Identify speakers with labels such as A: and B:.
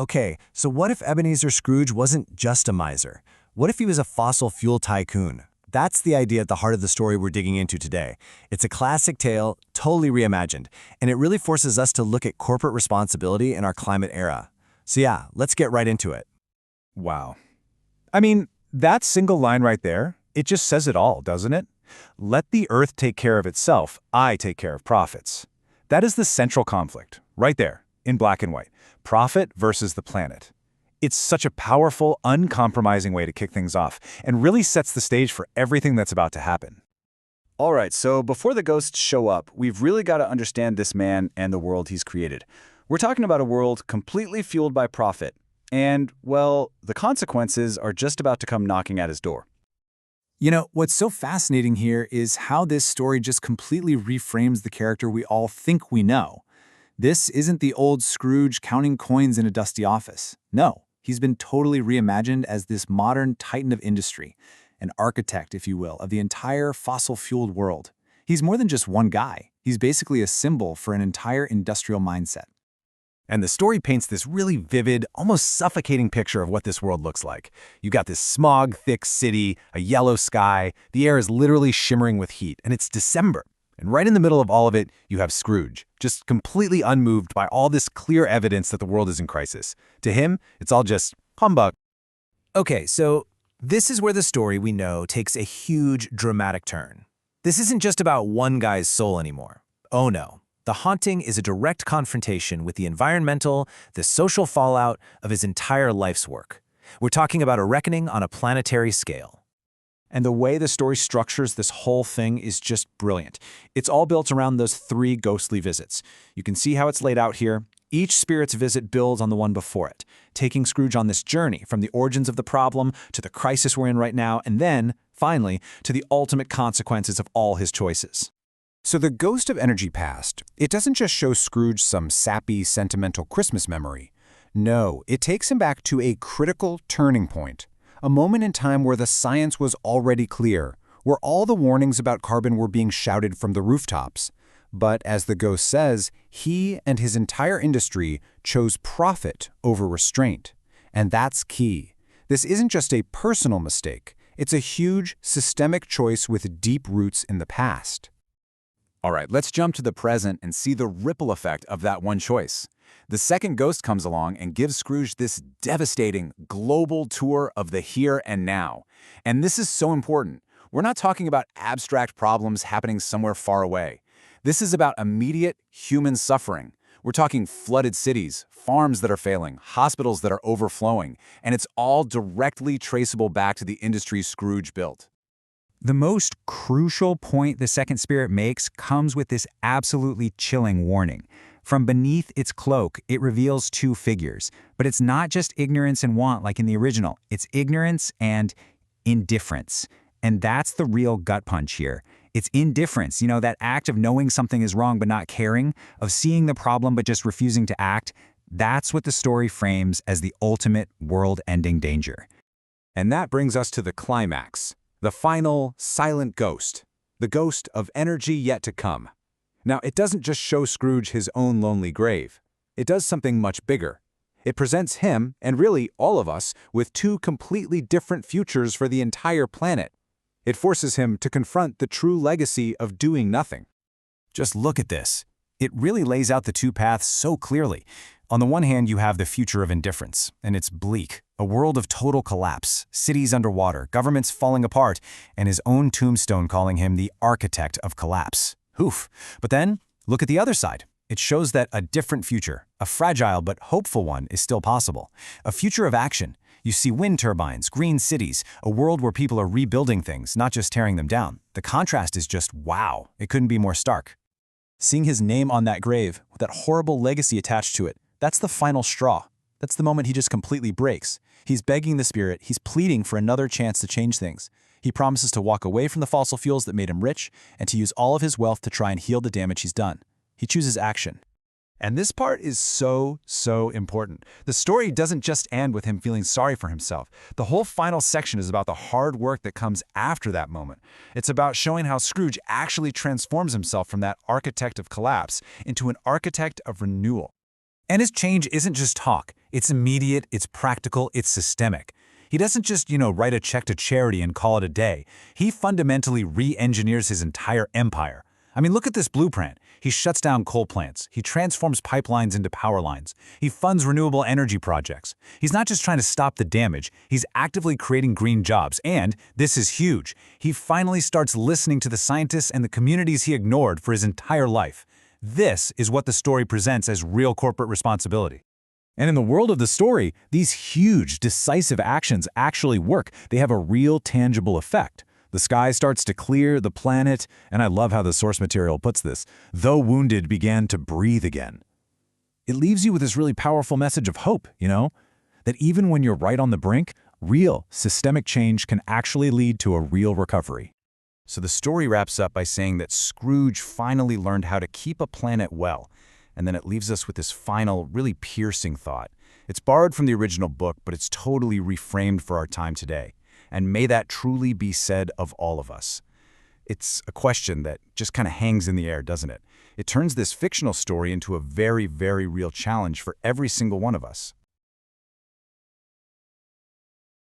A: Okay, so what if Ebenezer Scrooge wasn't just a miser? What if he was a fossil fuel tycoon? That's the idea at the heart of the story we're digging into today. It's a classic tale, totally reimagined, and it really forces us to look at corporate responsibility in our climate era. So yeah, let's get right into it.
B: Wow. I mean, that single line right there, it just says it all, doesn't it? Let the earth take care of itself, I take care of profits. That is the central conflict, right there, in black and white. Profit versus the planet. It's such a powerful, uncompromising way to kick things off, and really sets the stage for everything that's about to happen.
C: All right, so before the ghosts show up, we've really got to understand this man and the world he's created. We're talking about a world completely fueled by profit. And, well, the consequences are just about to come knocking at his door.
D: You know, what's so fascinating here is how this story just completely reframes the character we all think we know. This isn't the old Scrooge counting coins in a dusty office. No, he's been totally reimagined as this modern titan of industry, an architect, if you will, of the entire fossil-fueled world. He's more than just one guy. He's basically a symbol for an entire industrial mindset.
A: And the story paints this really vivid, almost suffocating picture of what this world looks like. You got this smog-thick city, a yellow sky, the air is literally shimmering with heat, and it's December. And right in the middle of all of it, you have Scrooge, just completely unmoved by all this clear evidence that the world is in crisis. To him, it's all just humbug.
E: Okay, so this is where the story we know takes a huge, dramatic turn. This isn't just about one guy's soul anymore. Oh no. The haunting is a direct confrontation with the environmental, the social fallout of his entire life's work. We're talking about a reckoning on a planetary scale.
D: And the way the story structures this whole thing is just brilliant. It's all built around those 3 ghostly visits. You can see how it's laid out here. Each spirit's visit builds on the one before it, taking Scrooge on this journey from the origins of the problem to the crisis we're in right now, and then, finally, to the ultimate consequences of all his choices.
B: So the Ghost of Energy Past, it doesn't just show Scrooge some sappy, sentimental Christmas memory. No, it takes him back to a critical turning point, a moment in time where the science was already clear, where all the warnings about carbon were being shouted from the rooftops. But as the ghost says, he and his entire industry chose profit over restraint. And that's key. This isn't just a personal mistake. It's a huge, systemic choice with deep roots in the past.
F: All right, let's jump to the present and see the ripple effect of that one choice. The second ghost comes along and gives Scrooge this devastating global tour of the here and now. And this is so important. We're not talking about abstract problems happening somewhere far away. This is about immediate human suffering. We're talking flooded cities, farms that are failing, hospitals that are overflowing, and it's all directly traceable back to the industry Scrooge built.
G: The most crucial point the second spirit makes comes with this absolutely chilling warning. From beneath its cloak, it reveals 2 figures. But it's not just ignorance and want like in the original. It's ignorance and indifference. And that's the real gut punch here. It's indifference, that act of knowing something is wrong but not caring, of seeing the problem but just refusing to act. That's what the story frames as the ultimate world-ending danger.
F: And that brings us to the climax. The final, silent ghost. The ghost of energy yet to come. Now, it doesn't just show Scrooge his own lonely grave. It does something much bigger. It presents him, and really all of us, with 2 completely different futures for the entire planet. It forces him to confront the true legacy of doing nothing.
A: Just look at this. It really lays out the 2 paths so clearly. On the one hand, you have the future of indifference, and it's bleak. A world of total collapse, cities underwater, governments falling apart, and his own tombstone calling him the architect of collapse. Oof. But then, look at the other side. It shows that a different future, a fragile but hopeful one, is still possible. A future of action. You see wind turbines, green cities, a world where people are rebuilding things, not just tearing them down. The contrast is just wow. It couldn't be more stark.
D: Seeing his name on that grave, with that horrible legacy attached to it, that's the final straw. That's the moment he just completely breaks. He's begging the spirit, he's pleading for another chance to change things. He promises to walk away from the fossil fuels that made him rich and to use all of his wealth to try and heal the damage he's done. He chooses action.
B: And this part is so important. The story doesn't just end with him feeling sorry for himself. The whole final section is about the hard work that comes after that moment. It's about showing how Scrooge actually transforms himself from that architect of collapse into an architect of renewal.
D: And his change isn't just talk.
B: It's immediate, it's practical, it's systemic. He doesn't just, write a check to charity and call it a day. He fundamentally re-engineers his entire empire. I mean, look at this blueprint. He shuts down coal plants. He transforms pipelines into power lines. He funds renewable energy projects. He's not just trying to stop the damage, he's actively creating green jobs. And, this is huge, he finally starts listening to the scientists and the communities he ignored for his entire life. This is what the story presents as real corporate responsibility. And in the world of the story, these huge, decisive actions actually work. They have a real, tangible effect. The sky starts to clear, the planet, and I love how the source material puts this, though wounded, began to breathe again. It leaves you with this really powerful message of hope, that even when you're right on the brink, real, systemic change can actually lead to a real recovery. So the story wraps up by saying that Scrooge finally learned how to keep a planet well, and then it leaves us with this final, really piercing thought. It's borrowed from the original book, but it's totally reframed for our time today. And may that truly be said of all of us. It's a question that just kind of hangs in the air, doesn't it? It turns this fictional story into a very, very real challenge for every single one of us.